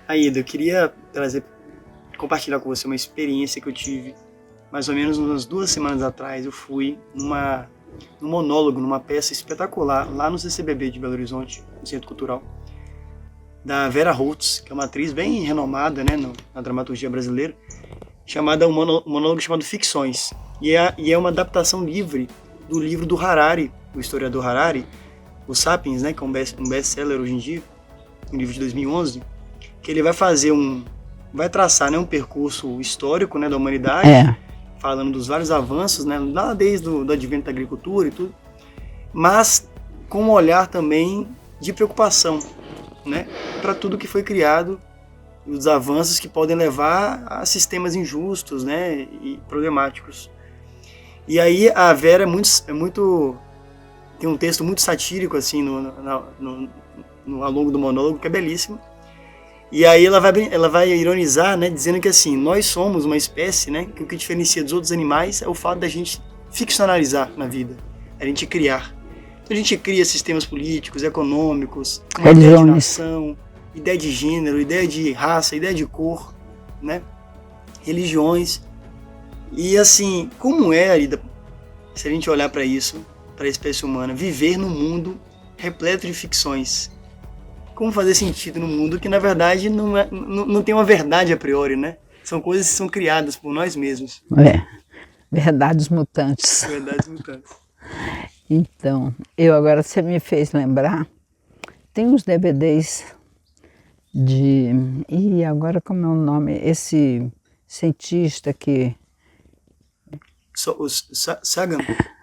Aida, eu queria compartilhar com você uma experiência que eu tive mais ou menos umas 2 semanas atrás. Eu fui num monólogo, numa peça espetacular, lá no CCBB de Belo Horizonte, no Centro Cultural, da Vera Holtz, que é uma atriz bem renomada, né, na dramaturgia brasileira, um monólogo chamado Ficções. E é uma adaptação livre do livro do Harari, do historiador Harari, o Sapiens, né, que é um best-seller hoje em dia, um livro de 2011, que ele vai traçar, né, um percurso histórico, né, da humanidade, falando dos vários avanços, né, lá desde o advento da agricultura e tudo, mas com um olhar também de preocupação, né, para tudo que foi criado, os avanços que podem levar a sistemas injustos, né, e problemáticos. E aí a Vera tem um texto muito satírico assim ao longo do monólogo, que é belíssimo. E aí ela vai ironizar, né, dizendo que assim, nós somos uma espécie, né, que o que diferencia dos outros animais é o fato da gente ficcionalizar na vida, a gente criar. Então a gente cria sistemas políticos, econômicos, uma ideia de nação, ideia de gênero, ideia de raça, ideia de cor, né, religiões. E assim, como é, Aida, se a gente olhar para isso, para a espécie humana, viver num mundo repleto de ficções? Como fazer sentido num mundo que, na verdade, não tem uma verdade a priori, né? São coisas que são criadas por nós mesmos. Verdades mutantes. Verdades mutantes. Então, agora você me fez lembrar, tem uns DVDs e agora como é o nome? Esse cientista que... O Sagan?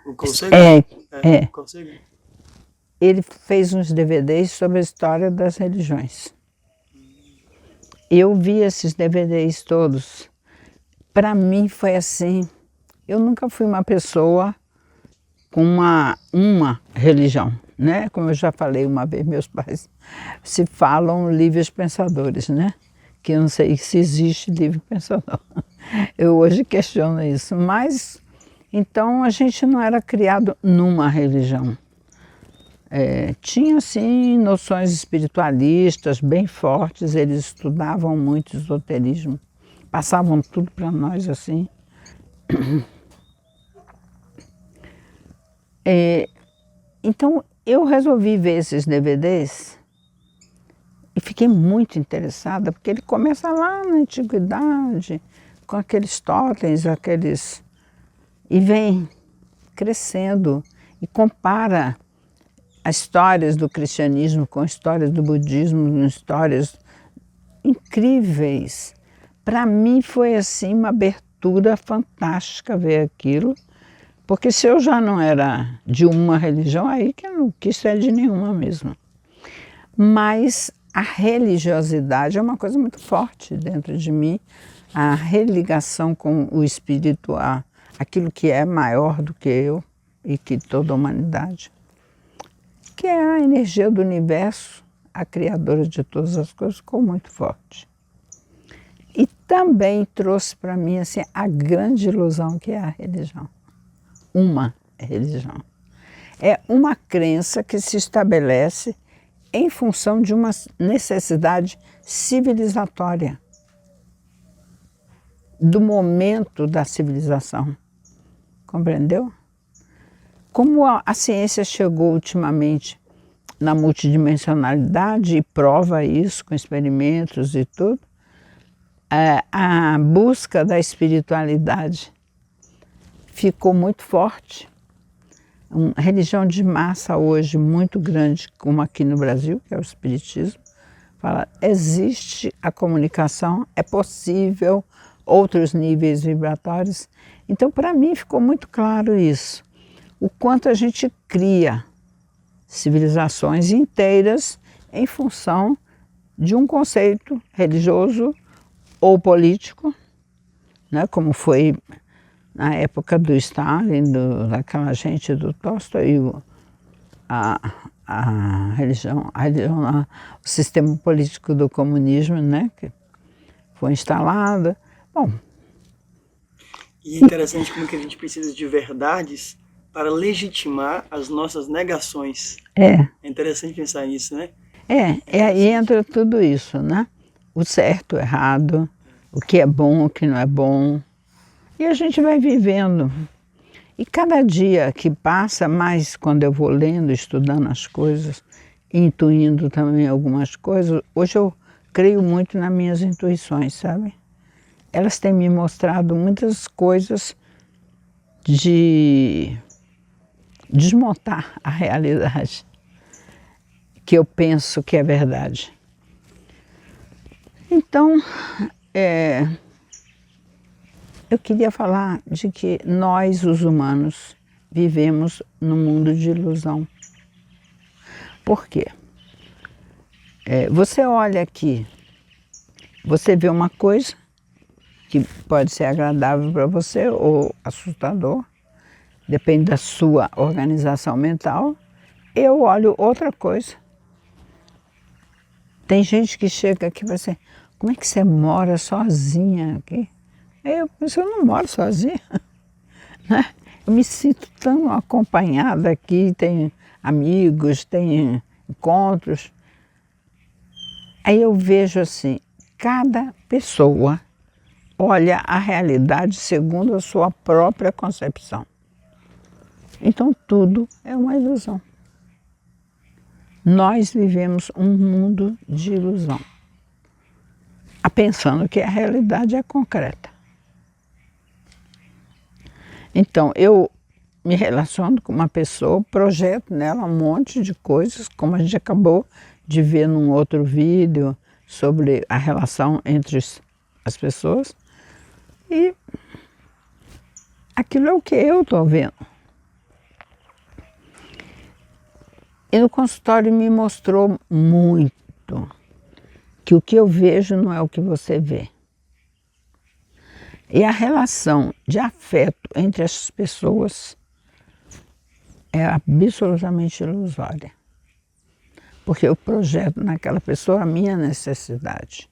O Carl Sagan? Carl Sagan. Ele fez uns DVDs sobre a história das religiões. Eu vi esses DVDs todos. Para mim foi assim, eu nunca fui uma pessoa com uma religião, né? Como eu já falei uma vez, meus pais se falam livres pensadores, né? Que eu não sei se existe livre pensador. Eu hoje questiono isso, mas então a gente não era criado numa religião. Tinha sim noções espiritualistas bem fortes, eles estudavam muito esoterismo, passavam tudo para nós assim. Então eu resolvi ver esses DVDs e fiquei muito interessada, porque ele começa lá na antiguidade, com aqueles totens, e vem crescendo e compara as histórias do cristianismo com histórias do budismo, histórias incríveis. Para mim foi assim uma abertura fantástica ver aquilo, porque se eu já não era de uma religião, aí que eu não quis ser de nenhuma mesmo. Mas a religiosidade é uma coisa muito forte dentro de mim, a religação com o espírito, aquilo que é maior do que eu e que toda a humanidade, que é a energia do universo, a criadora de todas as coisas, ficou muito forte. E também trouxe para mim assim, a grande ilusão que é a religião. Uma religião. É uma crença que se estabelece em função de uma necessidade civilizatória, do momento da civilização. Compreendeu? Como a ciência chegou ultimamente na multidimensionalidade e prova isso com experimentos e tudo, a busca da espiritualidade ficou muito forte. Uma religião de massa hoje muito grande, como aqui no Brasil, que é o espiritismo, fala, existe a comunicação, é possível outros níveis vibratórios. Então, para mim, ficou muito claro isso. O quanto a gente cria civilizações inteiras em função de um conceito religioso ou político, né, como foi na época do Stalin, daquela gente do Tolstói, a religião, o sistema político do comunismo, né, que foi instalado. Bom. E é interessante como que a gente precisa de verdades para legitimar as nossas negações. É interessante pensar nisso, né? Aí entra tudo isso, né? o certo, o errado, o que é bom, o que não é bom. E a gente vai vivendo. E cada dia que passa, mais quando eu vou lendo, estudando as coisas, intuindo também algumas coisas, hoje eu creio muito nas minhas intuições, sabe? Elas têm me mostrado muitas coisas de desmontar a realidade, que eu penso que é verdade. Então, eu queria falar de que nós, os humanos, vivemos num mundo de ilusão. Por quê? Você olha aqui, você vê uma coisa que pode ser agradável para você ou assustador, depende da sua organização mental. Eu olho outra coisa. Tem gente que chega aqui e fala assim, como é que você mora sozinha aqui? Eu penso, eu não moro sozinha. Né? Eu me sinto tão acompanhada aqui, tenho amigos, tenho encontros. Aí eu vejo assim, cada pessoa olha a realidade segundo a sua própria concepção. Então tudo é uma ilusão. Nós vivemos um mundo de ilusão, pensando que a realidade é concreta. Então, eu me relaciono com uma pessoa, projeto nela um monte de coisas, como a gente acabou de ver num outro vídeo sobre a relação entre as pessoas, e aquilo é o que eu estou vendo. E no consultório me mostrou muito que o que eu vejo não é o que você vê. E a relação de afeto entre as pessoas é absolutamente ilusória. Porque eu projeto naquela pessoa a minha necessidade.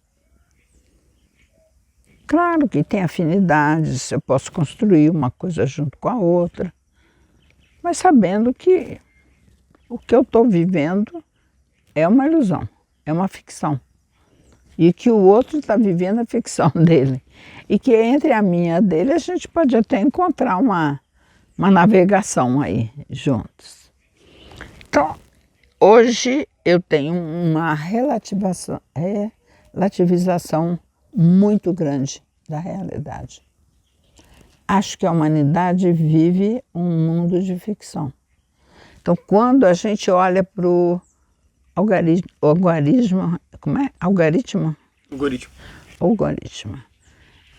Claro que tem afinidades, eu posso construir uma coisa junto com a outra, mas sabendo que o que eu estou vivendo é uma ilusão, é uma ficção. E que o outro está vivendo a ficção dele. E que entre a minha e a dele a gente pode até encontrar uma navegação aí juntos. Então, hoje eu tenho uma relativização muito grande da realidade. Acho que a humanidade vive um mundo de ficção. Então, quando a gente olha para o algoritmo,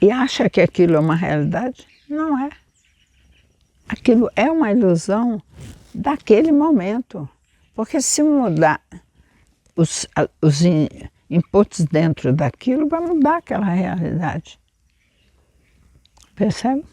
e acha que aquilo é uma realidade, não é. Aquilo é uma ilusão daquele momento. Porque se mudar os inputs dentro daquilo, vai mudar aquela realidade. Percebe?